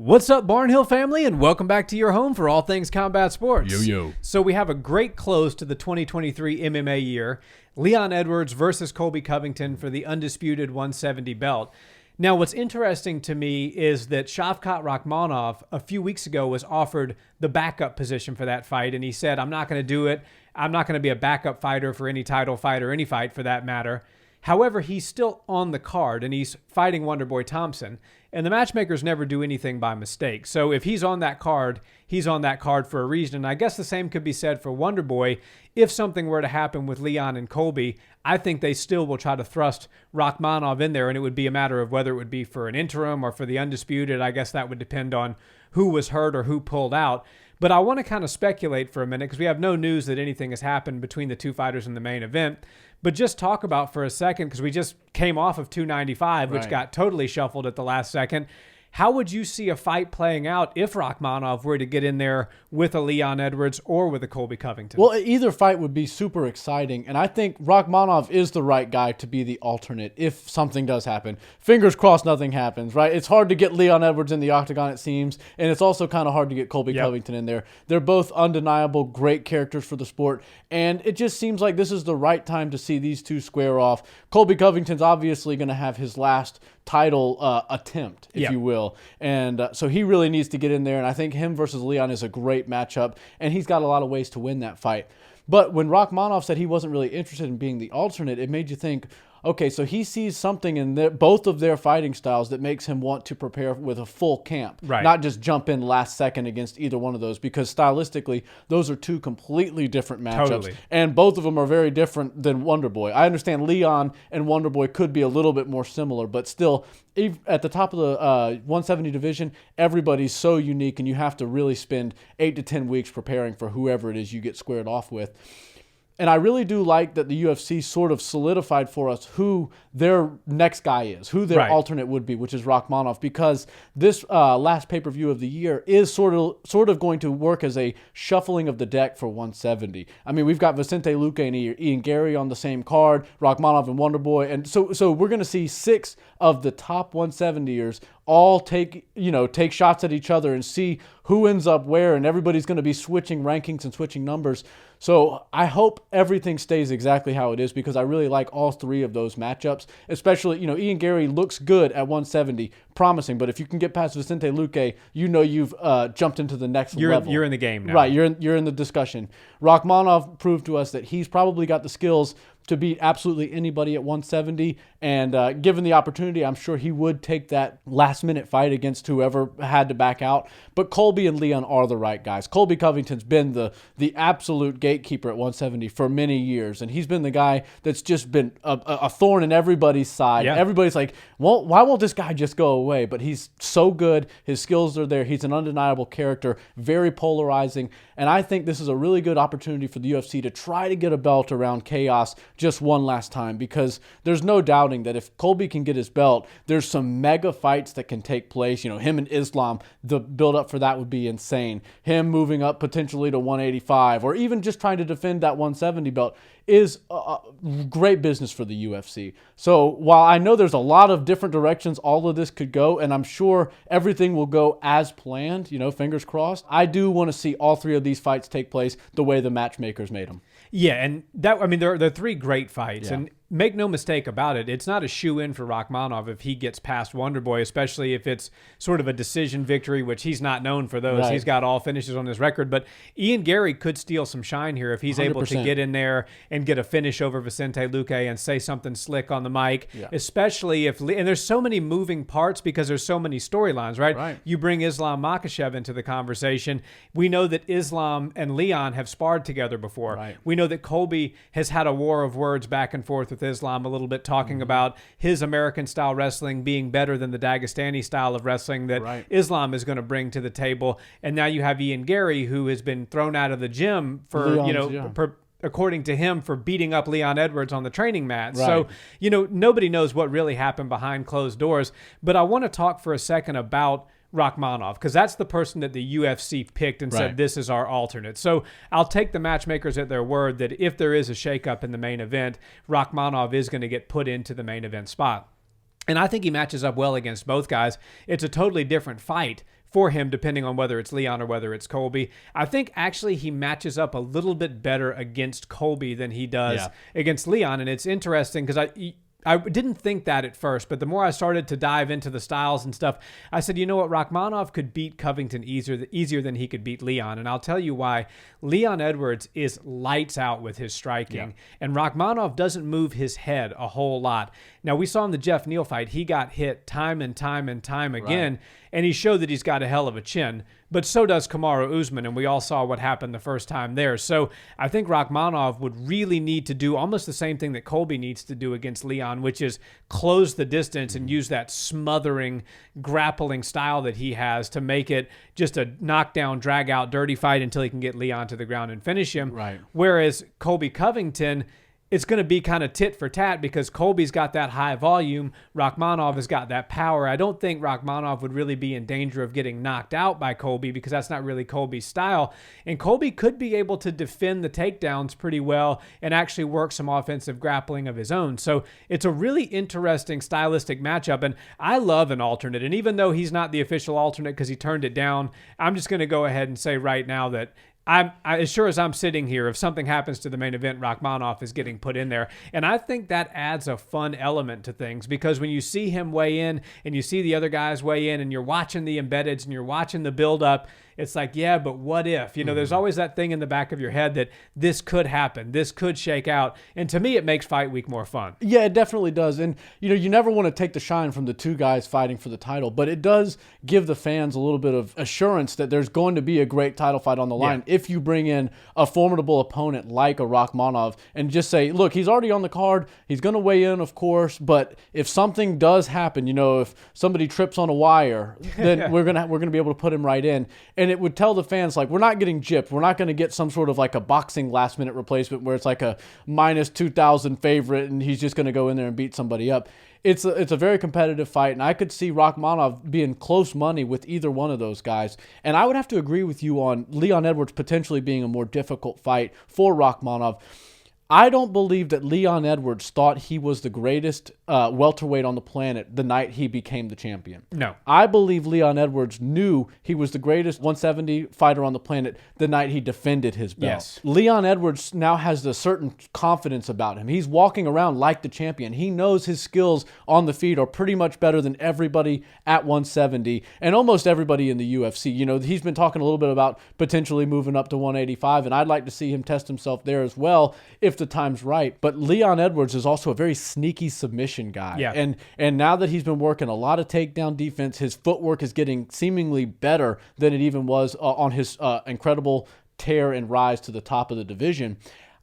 What's up, Barnhill family, and welcome back to your home for all things combat sports. Yo. So we have a great close to the 2023 MMA year. Leon Edwards versus Colby Covington for the undisputed 170 belt. Now, what's interesting to me is that Shavkat Rakhmonov a few weeks ago was offered the backup position for that fight, and he said, I'm not going to do it. I'm not going to be a backup fighter for any title fight or any fight for that matter. However, he's still on the card, and he's fighting Wonderboy Thompson. And the matchmakers never do anything by mistake. So if he's on that card, he's on that card for a reason. And I guess the same could be said for Wonderboy. If something were to happen with Leon and Colby, I think they still will try to thrust Rakhmonov in there, and it would be a matter of whether it would be for an interim or for the undisputed. I guess that would depend on who was hurt or who pulled out. But I want to kind of speculate for a minute because we have no news that anything has happened between the two fighters in the main event. But just talk about for a second, because we just came off of 295, which got totally shuffled at the last second. How would you see a fight playing out if Rakhmonov were to get in there with a Leon Edwards or with a Colby Covington? Well, either fight would be super exciting, and I think Rakhmonov is the right guy to be the alternate if something does happen. Fingers crossed nothing happens, right? It's hard to get Leon Edwards in the octagon, it seems, and it's also kind of hard to get Colby Covington in there. They're both undeniable, great characters for the sport, and it just seems like this is the right time to see these two square off. Colby Covington's obviously going to have his last title attempt, if you will. And so he really needs to get in there. And I think him versus Leon is a great matchup. And he's got a lot of ways to win that fight. But when Rakhmonov said he wasn't really interested in being the alternate, it made you think, okay, so he sees something in both of their fighting styles that makes him want to prepare with a full camp, not just jump in last second against either one of those, because stylistically, those are two completely different matchups, and both of them are very different than Wonderboy. I understand Leon and Wonderboy could be a little bit more similar, but still, at the top of the 170 division, everybody's so unique, and you have to really spend 8 to 10 weeks preparing for whoever it is you get squared off with. And I really do like that the UFC sort of solidified for us who their next guy is, who their alternate would be, which is Rakhmonov, because this last pay-per-view of the year is sort of going to work as a shuffling of the deck for 170. I mean, we've got Vicente, Luque, and Ian Garry on the same card, Rakhmonov and Wonderboy, and so we're going to see 6 of the top 170ers all take shots at each other and see who ends up where, and everybody's going to be switching rankings and switching numbers. So I hope everything stays exactly how it is, because I really like all 3 of those matchups, especially, Ian Garry looks good at 170, promising, but if you can get past Vicente Luque, you've jumped into the next level. You're in the game now. Right, you're in the discussion. Rakhmonov proved to us that he's probably got the skills to beat absolutely anybody at 170, and given the opportunity, I'm sure he would take that last-minute fight against whoever had to back out. But Colby and Leon are the right guys. Colby Covington's been the absolute gatekeeper at 170 for many years, and he's been the guy that's just been a thorn in everybody's side. Yeah. Everybody's like, well, why won't this guy just go away? But he's so good. His skills are there. He's an undeniable character, very polarizing, and I think this is a really good opportunity for the UFC to try to get a belt around Chaos just one last time, because there's no doubting that if Colby can get his belt, there's some mega fights that can take place. Him and Islam, the build-up for that would be insane. Him moving up potentially to 185, or even just trying to defend that 170 belt, is great business for the UFC. So while I know there's a lot of different directions all of this could go, and I'm sure everything will go as planned, fingers crossed, I do want to see all 3 of these fights take place the way the matchmakers made them. Yeah, and there are 3 great fights, and make no mistake about it, it's not a shoe-in for Rakhmonov if he gets past Wonderboy, especially if it's sort of a decision victory, which he's not known for those. He's got all finishes on his record, but Ian Garry could steal some shine here if he's 100%. Able to get in there and get a finish over Vicente Luque and say something slick on the mic, especially and there's so many moving parts because there's so many storylines, right? You bring Islam Makhachev into the conversation. We know that Islam and Leon have sparred together before. We know that Colby has had a war of words back and forth with Islam a little bit, talking about his American-style wrestling being better than the Dagestani style of wrestling that Islam is going to bring to the table. And now you have Ian Garry, who has been thrown out of the gym for, according to him, for beating up Leon Edwards on the training mat. So, nobody knows what really happened behind closed doors. But I want to talk for a second about Rakhmonov, because that's the person that the UFC picked and said, this is our alternate. So I'll take the matchmakers at their word that if there is a shakeup in the main event, Rakhmonov is going to get put into the main event spot. And I think he matches up well against both guys. It's a totally different fight for him, depending on whether it's Leon or whether it's Colby. I think actually he matches up a little bit better against Colby than he does against Leon. And it's interesting because I didn't think that at first, but the more I started to dive into the styles and stuff, I said, you know what, Rakhmonov could beat Covington easier than he could beat Leon. And I'll tell you why. Leon Edwards is lights out with his striking, and Rakhmonov doesn't move his head a whole lot. Now, we saw in the Jeff Neal fight, he got hit time and time and time again, and he showed that he's got a hell of a chin. But so does Kamaru Usman, and we all saw what happened the first time there. So I think Rakhmonov would really need to do almost the same thing that Colby needs to do against Leon, which is close the distance and use that smothering, grappling style that he has to make it just a knockdown, drag-out, dirty fight until he can get Leon to the ground and finish him. Right. Whereas Colby Covington, it's going to be kind of tit for tat because Colby's got that high volume. Rakhmonov has got that power. I don't think Rakhmonov would really be in danger of getting knocked out by Colby because that's not really Colby's style. And Colby could be able to defend the takedowns pretty well and actually work some offensive grappling of his own. So it's a really interesting stylistic matchup. And I love an alternate. And even though he's not the official alternate because he turned it down, I'm just going to go ahead and say right now that as sure as I'm sitting here, if something happens to the main event, Rakhmonov is getting put in there. And I think that adds a fun element to things because when you see him weigh in and you see the other guys weigh in and you're watching the embeddeds and you're watching the build-up, it's like, yeah, but what if? You know, there's always that thing in the back of your head that this could happen. This could shake out. And to me, it makes Fight Week more fun. Yeah, it definitely does. And, you never want to take the shine from the two guys fighting for the title, but it does give the fans a little bit of assurance that there's going to be a great title fight on the line if you bring in a formidable opponent like a Rakhmonov and just say, look, he's already on the card. He's going to weigh in, of course, but if something does happen, if somebody trips on a wire, then we're going to be able to put him right in. And it would tell the fans, like, we're not getting gypped. We're not going to get some sort of like a boxing last-minute replacement where it's like a minus 2,000 favorite and he's just going to go in there and beat somebody up. It's a very competitive fight, and I could see Rakhmonov being close money with either one of those guys. And I would have to agree with you on Leon Edwards potentially being a more difficult fight for Rakhmonov. I don't believe that Leon Edwards thought he was the greatest welterweight on the planet the night he became the champion. No. I believe Leon Edwards knew he was the greatest 170 fighter on the planet the night he defended his belt. Yes. Leon Edwards now has a certain confidence about him. He's walking around like the champion. He knows his skills on the feet are pretty much better than everybody at 170 and almost everybody in the UFC. He's been talking a little bit about potentially moving up to 185, and I'd like to see him test himself there as well if the time's right. But Leon Edwards is also a very sneaky submission guy. Yeah. And now that he's been working a lot of takedown defense, his footwork is getting seemingly better than it even was on his incredible tear and rise to the top of the division.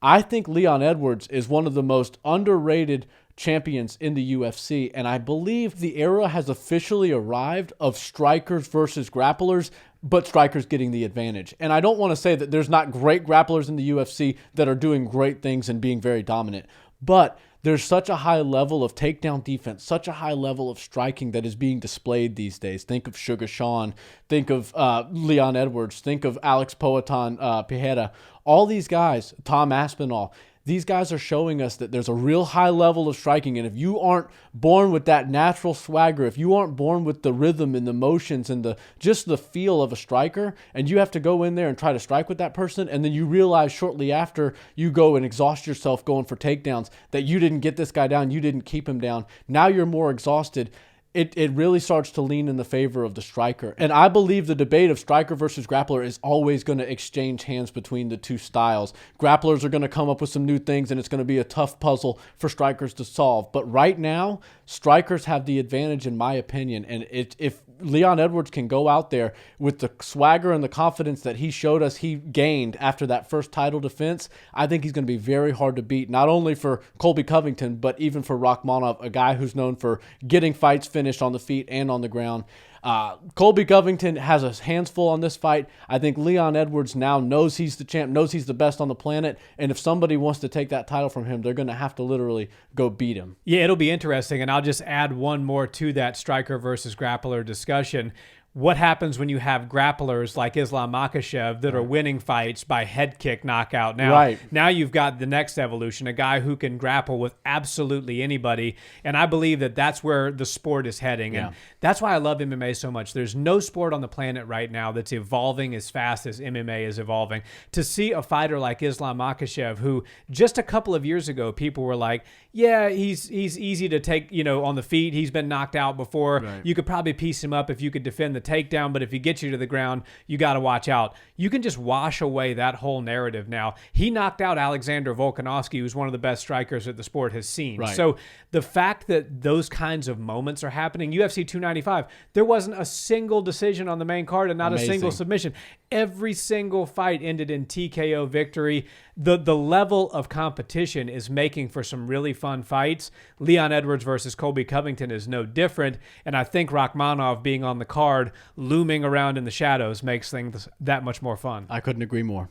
I think Leon Edwards is one of the most underrated champions in the UFC, and I believe the era has officially arrived of strikers versus grapplers, but strikers getting the advantage. And I don't want to say that there's not great grapplers in the UFC that are doing great things and being very dominant, but there's such a high level of takedown defense, such a high level of striking that is being displayed these days. Think of Sugar Sean, think of Leon Edwards, think of Alex Poatan Pereira. All these guys, Tom Aspinall, these guys are showing us that there's a real high level of striking. And if you aren't born with that natural swagger, if you aren't born with the rhythm and the motions and just the feel of a striker, and you have to go in there and try to strike with that person, and then you realize shortly after you go and exhaust yourself going for takedowns that you didn't get this guy down, you didn't keep him down. Now you're more exhausted. It really starts to lean in the favor of the striker. And I believe the debate of striker versus grappler is always going to exchange hands between the two styles. Grapplers are going to come up with some new things, and it's going to be a tough puzzle for strikers to solve. But right now, strikers have the advantage, in my opinion. And if Leon Edwards can go out there with the swagger and the confidence that he showed us he gained after that first title defense, I think he's going to be very hard to beat, not only for Colby Covington, but even for Rakhmonov, a guy who's known for getting fights finished on the feet and on the ground. Colby Covington has his hands full on this fight. I think Leon Edwards now knows he's the champ, knows he's the best on the planet, and if somebody wants to take that title from him, they're going to have to literally go beat him. Yeah, it'll be interesting, and I'll just add one more to that striker versus grappler discussion. what happens when you have grapplers like Islam Makhachev that are winning fights by head kick knockout? Now you've got the next evolution, a guy who can grapple with absolutely anybody. And I believe that that's where the sport is heading. And that's why I love MMA so much. There's no sport on the planet right now that's evolving as fast as MMA is evolving. To see a fighter like Islam Makhachev, who just a couple of years ago, people were like, yeah, he's easy to take, on the feet. He's been knocked out before. Right. You could probably piece him up if you could defend the takedown, but if he gets you to the ground, you got to watch out. You can just wash away that whole narrative now. He knocked out Alexander Volkanovski, who's one of the best strikers that the sport has seen. Right. So the fact that those kinds of moments are happening, UFC 295, there wasn't a single decision on the main card and not a single submission. Every single fight ended in TKO victory. The level of competition is making for some really fun fights. Leon Edwards versus Colby Covington is no different, and I think Rakhmonov being on the card, looming around in the shadows, makes things that much more fun. I couldn't agree more.